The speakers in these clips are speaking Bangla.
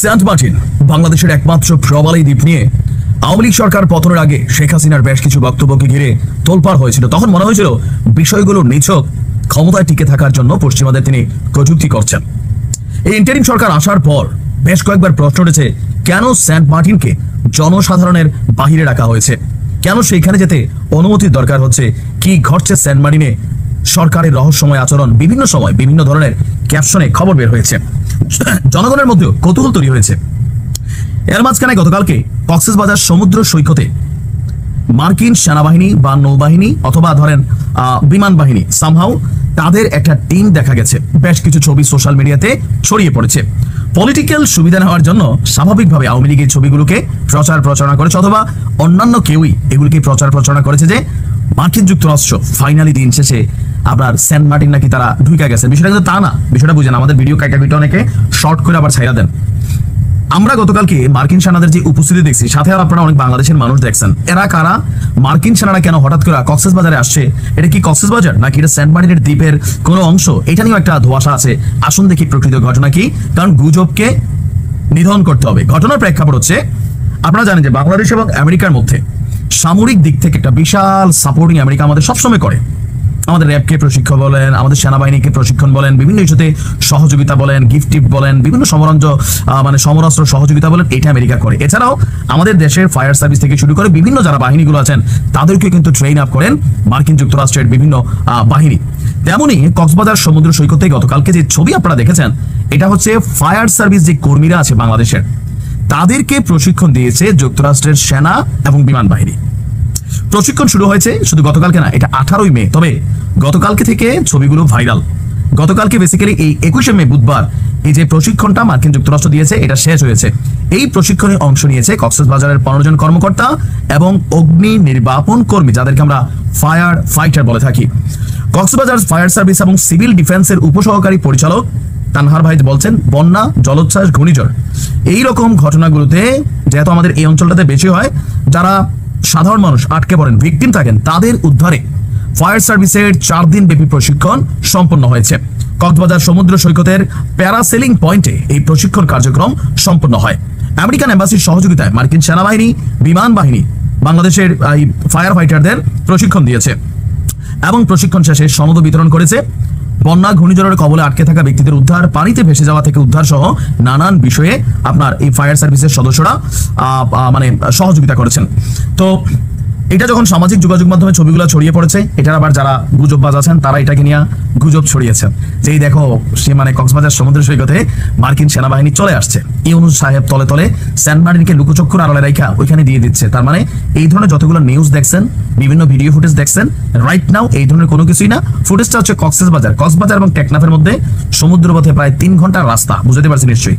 সেন্ট মার্টিন বাংলাদেশের একমাত্র প্রবালী দ্বীপ নিয়ে আওয়ামী লীগ সরকার পতনের আগে শেখ হাসিনার বেশ কিছু বক্তব্যকে ঘিরে তোলপাড় হয়েছিল। তখন মনে হয়েছিল বিষয়গুলো নিছক ক্ষমতায় টিকে থাকার জন্য পশ্চিমাদের তিনি প্রযুক্তি করছেন। এই ইন্টারিম সরকার আসার পর বেশ কয়েকবার প্রশ্ন উঠেছে, কেন সেন্ট মার্টিনকে জনসাধারণের বাহিরে রাখা হয়েছে, কেন সেইখানে যেতে অনুমতির দরকার হচ্ছে, কি ঘটছে সেন্ট মার্টিনে, সরকারের রহস্যময় আচরণ, বিভিন্ন সময় বিভিন্ন ধরনের ক্যাপশনে খবর বের হয়েছে। জনগণের মধ্যেও কৌতূহল তৈরি হয়েছে। এর মাঝখানে গতকালকে কক্সবাজার সমুদ্র সৈকতে মার্কিন সেনাবাহিনী বা নৌবাহিনী অথবা ধরেন বিমান বাহিনী সামহাউ তাদের একটা টিম দেখা গেছে। বেশ কিছু ছবি সোশ্যাল মিডিয়াতে ছড়িয়ে পড়েছে। পলিটিক্যাল সুবিধা নেওয়ার জন্য স্বাভাবিকভাবে আওয়ামী লীগ এই ছবিগুলোকে প্রচারণা করেছে, অথবা অন্যান্য কেউই এগুলিকে প্রচারণা করেছে যে মার্কিন যুক্তরাষ্ট্র ফাইনালি দিন শেষে আপনার সেন্ট মার্টিন নাকি তারা ঢুকে গেছে। বিষয়টা কিন্তু তা না, বিষয়টা বুঝেন। আমাদের ভিডিও কাইটা অনেকে শর্ট করে আবার ছাইড়া দেন। আমরা গতকালকে মার্কিন সেনাদের যে উপস্থিতি দেখছি, সাথে আপনারা অনেক বাংলাদেশের মানুষ দেখছেন। এরা কারা? মার্কিন সেনারা কেন হঠাৎ করে কক্সবাজারে আসছে? এটা কি কক্সবাজার নাকি এটা সেন্ট মার্টিনের দ্বীপের কোনো অংশ? এটা নিয়েও একটা ধোঁয়াশা আছে। আসুন দেখি প্রকৃত ঘটনা কি, কারণ গুজবকে নিধন করতে হবে। ঘটনার প্রেক্ষাপট হচ্ছে, আপনারা জানেন যে বাংলাদেশ এবং আমেরিকার মধ্যে সামরিক দিক থেকে একটা বিশাল সাপোর্টিং আমেরিকা আমাদের সবসময় করে। আমাদের র্যাবকে প্রশিক্ষণ বলেন, আমাদের সেনাবাহিনীকে প্রশিক্ষণ বলেন, বিভিন্ন ইস্যুতে সহযোগিতা বলেন, গিফট টিপ বলেন, বিভিন্ন সমরাস্ত্র সহযোগিতা বলেন, এটা আমেরিকা করে। এছাড়াও আমাদের দেশের ফায়ার সার্ভিস থেকে শুরু করে বিভিন্ন যারা বাহিনীগুলো আছেন তাদেরকে কিন্তু ট্রেন আপ করেন মার্কিন যুক্তরাষ্ট্রের বিভিন্ন বাহিনী। তেমনই কক্সবাজার সমুদ্র সৈকতে গতকালকে যে ছবি আপনারা দেখেছেন, এটা হচ্ছে ফায়ার সার্ভিস যে কর্মীরা আছে বাংলাদেশের, তাদেরকে প্রশিক্ষণ দিয়েছে যুক্তরাষ্ট্রের সেনা এবং বিমান বাহিনী। প্রশিক্ষণ শুরু হয়েছে শুধু গতকালকে না, এটা 18ই মে। তবে গতকালকে থেকে ছবিগুলো ভাইরাল। গতকালকে বেসিক্যালি এই 21শে মে বুধবার এই যে প্রশিক্ষণটা মার্কিন যুক্তরাষ্ট্র দিয়েছে, এটা শেষ হয়েছে। এই প্রশিক্ষণে অংশ নিয়েছে কক্সবাজারের 15 জন কর্মকর্তা এবং অগ্নি নির্বাপন কর্মী, যাদেরকে আমরা ফায়ার ফাইটার বলে থাকি। কক্সবাজার ফায়ার সার্ভিস এবং সিভিল ডিফেন্সের উপসহকারী পরিচালক তানহার ভাই বলছেন, বন্যা, জলোচ্ছ্বাস, ঘূর্ণিঝড় এইরকম ঘটনাগুলোতে যেহেতু আমাদের এই অঞ্চলটাতে বেশি হয়, যারা সাধারণ মানুষ আটকে পড়েন, ভিকটিম থাকেন, তাদের উদ্ধারে ফায়ার সার্ভিসের 4 দিন ব্যাপী প্রশিক্ষণ সম্পন্ন হয়েছে। কক্সবাজার সমুদ্র সৈকতের প্যারাসেলিং পয়েন্টে এই প্রশিক্ষণ কার্যক্রম সম্পন্ন হয়। আমেরিকান এম্বাসির সহযোগিতায় মার্কিন সেনাবাহিনী, বিমান বাহিনী বাংলাদেশের এই ফায়ার ফাইটারদের প্রশিক্ষণ দিয়েছে এবং প্রশিক্ষণ শেষে সনদ বিতরণ করেছে। বন্যা, ঘূর্ণিঝড়ের কবলে আটকে থাকা ব্যক্তিদের উদ্ধার, পানিতে ভেসে যাওয়া থেকে উদ্ধার সহ নানান বিষয়ে আপনার এই ফায়ার সার্ভিসের সদস্যরা সহযোগিতা করেছেন। তো এটা যখন সামাজিক যোগাযোগ মাধ্যমে ছবিগুলো ছড়িয়ে পড়েছে, এটার আবার যারা গুজববাজ আছেন তারা এটাকে নিয়ে গুজব ছড়িয়েছেন যে এই দেখো সে কক্সবাজার সমুদ্র সৈকতে মার্কিন সেনাবাহিনী চলে আসছে, ইউনূস সাহেব তলে তলে সেন্ট মার্টিনকে লুকোচক্ষুর আড়ালে রাখা ওইখানে দিয়ে দিচ্ছে। তার মানে এই ধরনের যতগুলো নিউজ দেখছেন, বিভিন্ন ভিডিও ফুটেজ দেখছেন, রাইট নাও এই ধরনের কোনো কিছুই না। ফুটেজটা হচ্ছে কক্সবাজার এবং টেকনাফের মধ্যে সমুদ্রপথে প্রায় 3 ঘন্টার রাস্তা, বুঝতে পারছি নিশ্চয়ই।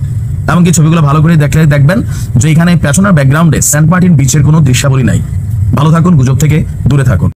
এমনকি ছবিগুলো ভালো করে দেখলে দেখবেন যে এখানে পেছনের ব্যাকগ্রাউন্ডে সেন্ট মার্টিন বিচের কোনো দৃশ্যাবলী নাই। ভালো থাকুন, গুজব থেকে দূরে থাকুন।